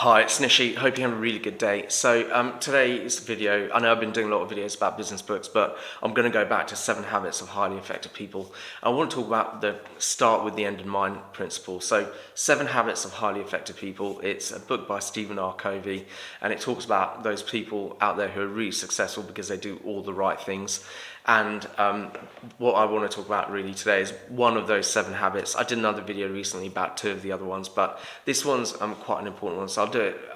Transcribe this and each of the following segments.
Hi, it's Nishi. Hope you're having a really good day. So today's video, I know I've been doing a lot of videos about business books, but I'm going to go back to 7 Habits of Highly Effective People. I want to talk about the start with the end in mind principle. So 7 Habits of Highly Effective People, it's a book by Stephen R. Covey, and it talks about those people out there who are really successful because they do all the right things. And what I want to talk about really today is one of those 7 habits. I did another video recently about 2 of the other ones, but this one's quite an important one, so I'll do it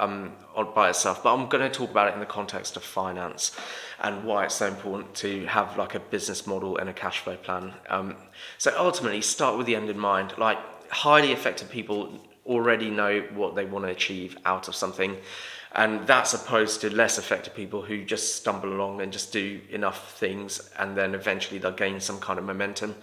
by itself. But I'm going to talk about it in the context of finance and why it's so important to have like a business model and a cash flow plan. So ultimately, start with the end in mind. Like, highly effective people already know what they want to achieve out of something. And that's opposed to less effective people who just stumble along and just do enough things and then eventually they'll gain some kind of momentum.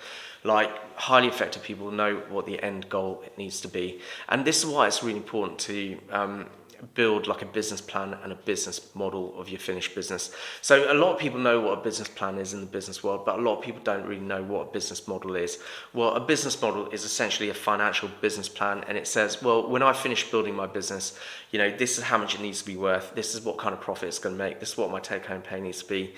Like, highly effective people know what the end goal needs to be. And this is why it's really important to build like a business plan and a business model of your finished business. So a lot of people know what a business plan is in the business world, but a lot of people don't really know what a business model is. Well, a business model is essentially a financial business plan, and it says, well, when I finish building my business, this is how much it needs to be worth, this is what kind of profit it's going to make, this is what my take-home pay needs to be,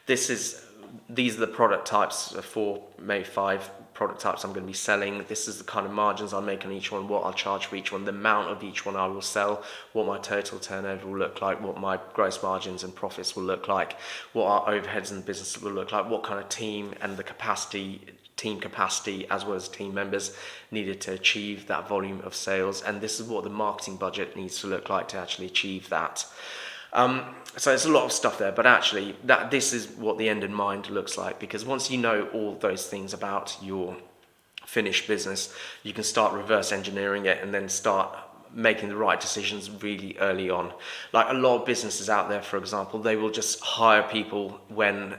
these are the product types, 4, maybe 5 product types I'm going to be selling. This is the kind of margins I'll make on each one, what I'll charge for each one, the amount of each one I will sell, what my total turnover will look like, what my gross margins and profits will look like, what our overheads in the business will look like, what kind of team and the team capacity as well as team members needed to achieve that volume of sales. And this is what the marketing budget needs to look like to actually achieve that. So it's a lot of stuff there, but actually this is what the end in mind looks like, because once you know all those things about your finished business, you can start reverse engineering it and then start making the right decisions really early on. Like, a lot of businesses out there, for example, they will just hire people when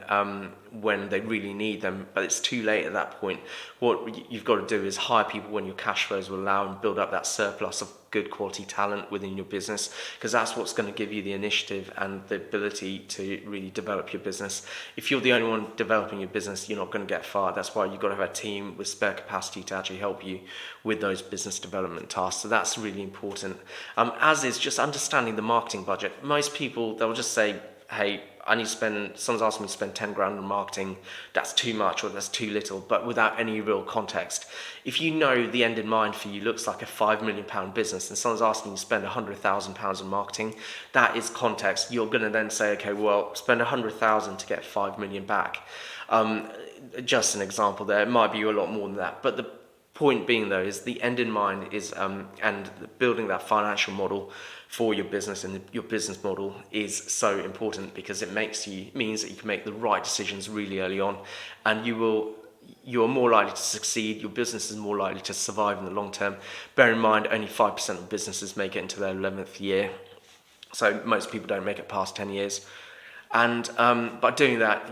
they really need them, but it's too late at that point. What you've got to do is hire people when your cash flows will allow and build up that surplus of good quality talent within your business, because that's what's going to give you the initiative and the ability to really develop your business. If you're the only one developing your business, you're not going to get far. That's why you've got to have a team with spare capacity to actually help you with those business development tasks. So that's really important. As is just understanding the marketing budget. Most people, they'll just say, hey, someone's asking me to spend 10 grand on marketing, that's too much or that's too little, but without any real context. If you know the end in mind for you looks like a £5 million business and someone's asking you to spend £100,000 on marketing, that is context. You're going to then say, okay, well, spend 100,000 to get 5 million back. Just an example there, it might be a lot more than that, but the point being though is the end in mind is and building that financial model for your business and your business model is so important, because it means that you can make the right decisions really early on, and you're more likely to succeed. Your business is more likely to survive in the long term. Bear in mind, only 5% of businesses make it into their 11th year, so most people don't make it past 10 years. And by doing that,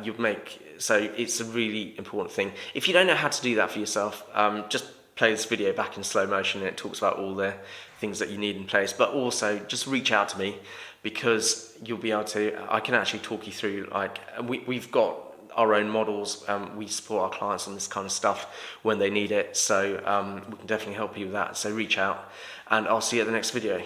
so it's a really important thing. If you don't know how to do that for yourself, just play this video back in slow motion, and it talks about all the things that you need in place. But also just reach out to me, because I can actually talk you through, like, we've got our own models. We support our clients on this kind of stuff when they need it. So we can definitely help you with that. So reach out, and I'll see you at the next video.